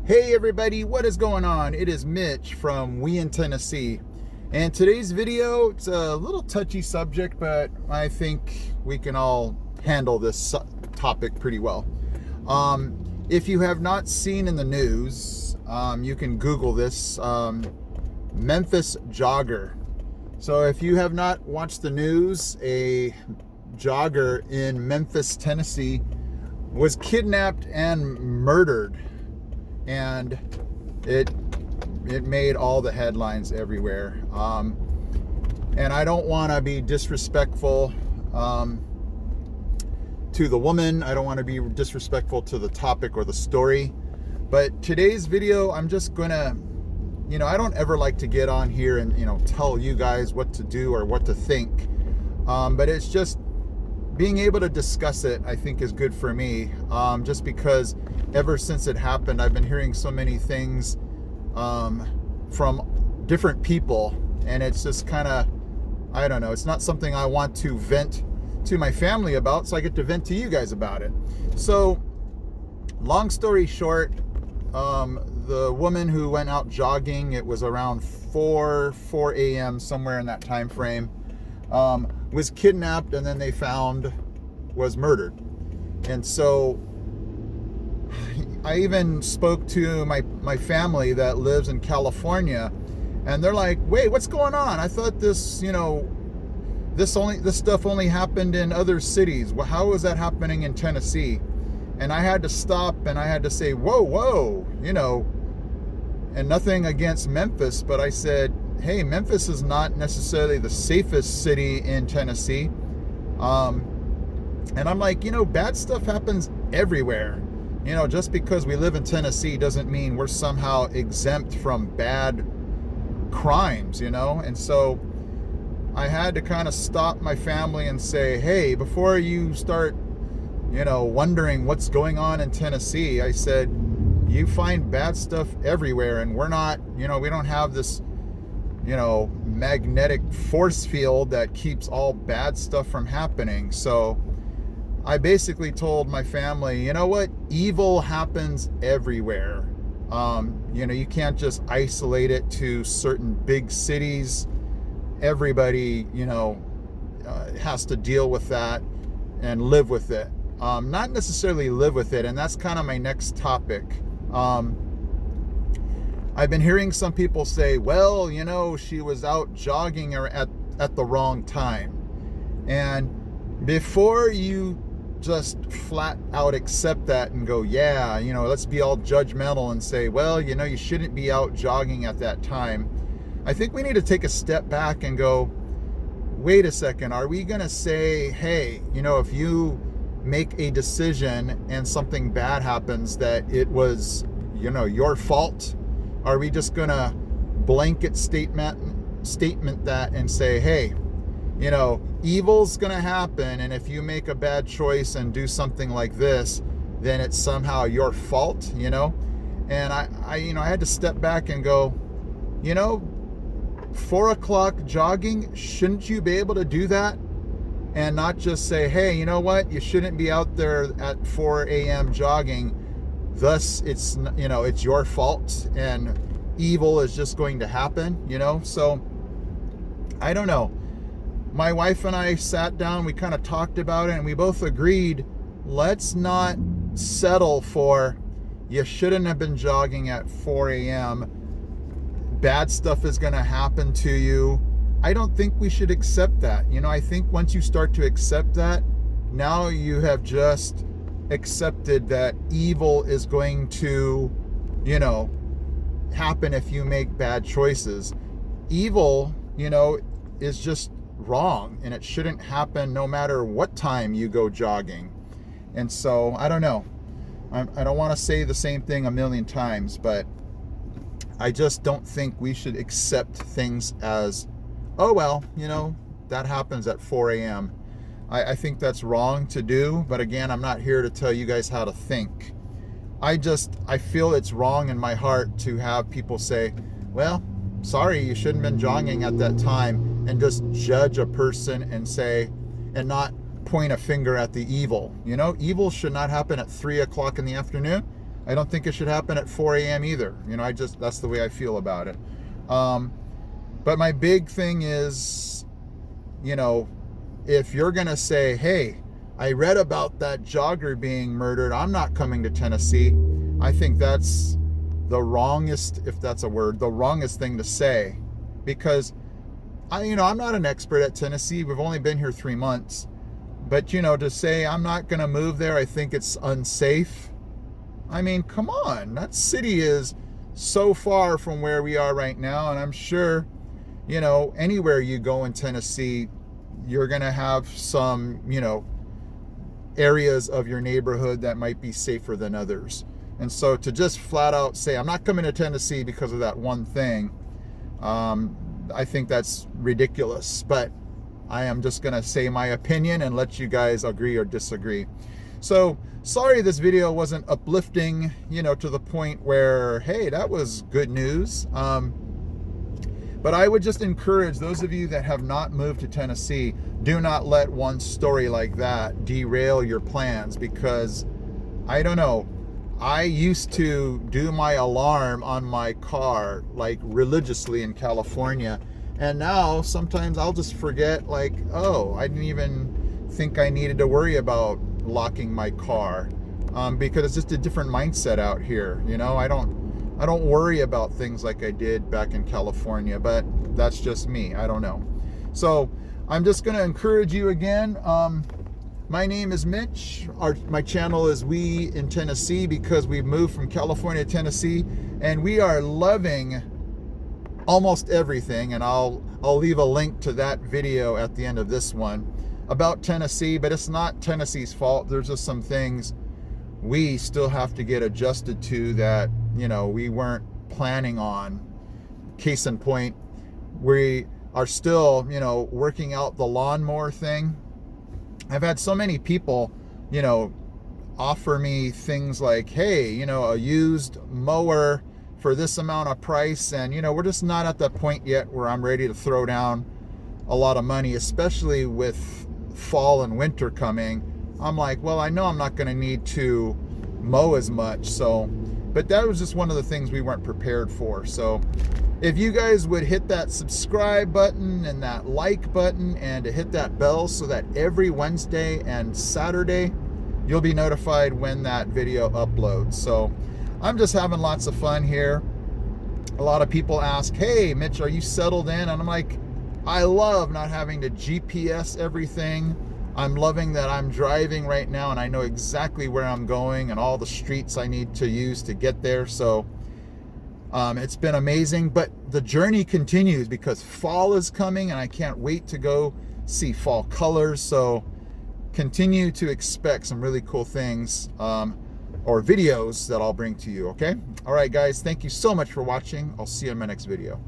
Hey everybody, what is going on? It is Mitch from We in Tennessee. And today's video, it's a little touchy subject, but I think we can all handle this topic pretty well. If you have not seen in the news, you can Google this, Memphis jogger. So if you have not watched the news, a jogger in Memphis, Tennessee was kidnapped and murdered. And it made all the headlines everywhere. And I don't want to be disrespectful to the woman. I don't want to be disrespectful to the topic or the story. But today's video, I'm just gonna, I don't ever like to get on here and, tell you guys what to do or what to think. But it's just being able to discuss it, I think, is good for me. Just because ever since it happened, I've been hearing so many things from different people, and it's just kind of, I don't know, it's not something I want to vent to my family about, so I get to vent to you guys about it. So, long story short, the woman who went out jogging, it was around 4 a.m., somewhere in that time frame, was kidnapped, and then they found was murdered. And so I even spoke to my family that lives in California, and they're like, wait, what's going on? I thought this stuff only happened in other cities. Well, how is that happening in Tennessee? And I had to stop and I had to say, whoa, and nothing against Memphis, but I said, hey, Memphis is not necessarily the safest city in Tennessee. And I'm like, bad stuff happens everywhere. Just because we live in Tennessee doesn't mean we're somehow exempt from bad crimes, And so I had to kind of stop my family and say, hey, before you start, wondering what's going on in Tennessee, I said, you find bad stuff everywhere, and we're not, we don't have this, magnetic force field that keeps all bad stuff from happening. So I basically told my family, you know what? Evil happens everywhere. You can't just isolate it to certain big cities. Everybody, has to deal with that and live with it. Not necessarily live with it, and that's kind of my next topic. I've been hearing some people say, well, she was out jogging at the wrong time. And before you just flat out accept that and go, yeah, let's be all judgmental and say, well, you shouldn't be out jogging at that time, I think we need to take a step back and go, wait a second, are we going to say, hey, if you make a decision and something bad happens, that it was, your fault? Are we just going to blanket statement that and say, hey, evil's going to happen, and if you make a bad choice and do something like this, then it's somehow your fault, And I had to step back and go, 4 o'clock jogging, shouldn't you be able to do that? And not just say, hey, you know what? You shouldn't be out there at 4 a.m. jogging. Thus, it's your fault, and evil is just going to happen, So, I don't know. My wife and I sat down, we kind of talked about it, and we both agreed, let's not settle for, you shouldn't have been jogging at 4 a.m. Bad stuff is going to happen to you. I don't think we should accept that. I think once you start to accept that, now you have just accepted that evil is going to, happen if you make bad choices. Evil, is just wrong, and it shouldn't happen no matter what time you go jogging. And so, I don't know. I don't want to say the same thing a million times, but I just don't think we should accept things as, oh, well, that happens at 4 a.m. I think that's wrong to do, but again, I'm not here to tell you guys how to think. I feel it's wrong in my heart to have people say, well, sorry, you shouldn't have been jogging at that time, and just judge a person and say, and not point a finger at the evil. Evil should not happen at 3 o'clock in the afternoon. I don't think it should happen at 4 a.m. either. You know, that's the way I feel about it. But my big thing is, you know, if you're going to say, hey, I read about that jogger being murdered, I'm not coming to Tennessee, I think that's the wrongest, if that's a word, the wrongest thing to say. Because I'm not an expert at Tennessee. We've only been here 3 months. But, to say I'm not going to move there, I think it's unsafe. I mean, come on. That city is so far from where we are right now. And I'm sure, anywhere you go in Tennessee, you're going to have some, areas of your neighborhood that might be safer than others. And so to just flat out say, I'm not coming to Tennessee because of that one thing, I think that's ridiculous. But I am just going to say my opinion and let you guys agree or disagree. So sorry this video wasn't uplifting, to the point where, hey, that was good news. But I would just encourage those of you that have not moved to Tennessee, do not let one story like that derail your plans, because I don't know, I used to do my alarm on my car like religiously in California, and now sometimes I'll just forget, like, oh, I didn't even think I needed to worry about locking my car, because it's just a different mindset out here. I don't worry about things like I did back in California, but that's just me. I don't know. So I'm just going to encourage you again. My name is Mitch. My channel is We in Tennessee, because we've moved from California to Tennessee, and we are loving almost everything. And I'll leave a link to that video at the end of this one about Tennessee, but it's not Tennessee's fault. There's just some things we still have to get adjusted to that, we weren't planning on. Case in point, we are still, working out the lawnmower thing. I've had so many people, offer me things like, hey, a used mower for this amount of price. And, we're just not at that point yet where I'm ready to throw down a lot of money, especially with fall and winter coming. I'm like, well, I know I'm not going to need to mow as much. But that was just one of the things we weren't prepared for. So if you guys would hit that subscribe button and that like button, and to hit that bell so that every Wednesday and Saturday you'll be notified when that video uploads. So I'm just having lots of fun here. A lot of people ask, hey, Mitch, are you settled in? And I'm like, I love not having to GPS everything. I'm loving that I'm driving right now and I know exactly where I'm going and all the streets I need to use to get there. So it's been amazing, but the journey continues, because fall is coming and I can't wait to go see fall colors. So continue to expect some really cool things or videos that I'll bring to you. Okay. All right, guys. Thank you so much for watching. I'll see you in my next video.